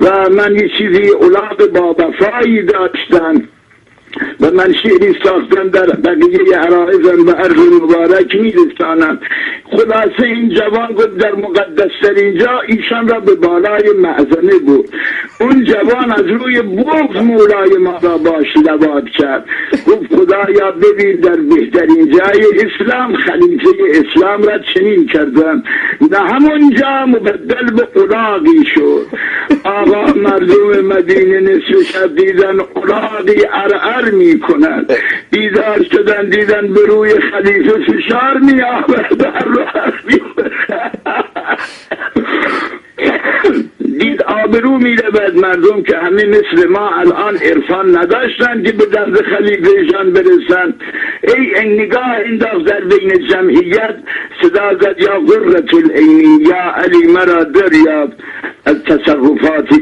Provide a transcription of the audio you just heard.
و من یه چیزی اولاد با وفایی داشتن و من شعری ساختم در بقیه عرائزم و عرض مبارک میرسانم. خلاصه این جوان گفت در مقدس ترین جا ایشان را به بالای معزنه بود. اون جوان از روی بغض مولای ما را باش لواط کرد. گفت خدایا ببین در بهترین جای اسلام خلیفه اسلام را چنین کردن، نه همون جا مبدل به الاغی شد. آقا مردم مدینه نصف شب دیدن الاغی ارعر می کند، بیدار شدن دیدن به روی خلیفه فشار می آورد، دید آبرو می رود مردم که همه مثل ما الان عرفان نداشتن که به دست خلیفهشان برسن. ای نگاه انداخت در بین جمعیت، صدا زد یا قرة العینی، یا علی مرا دریاب از تصرفات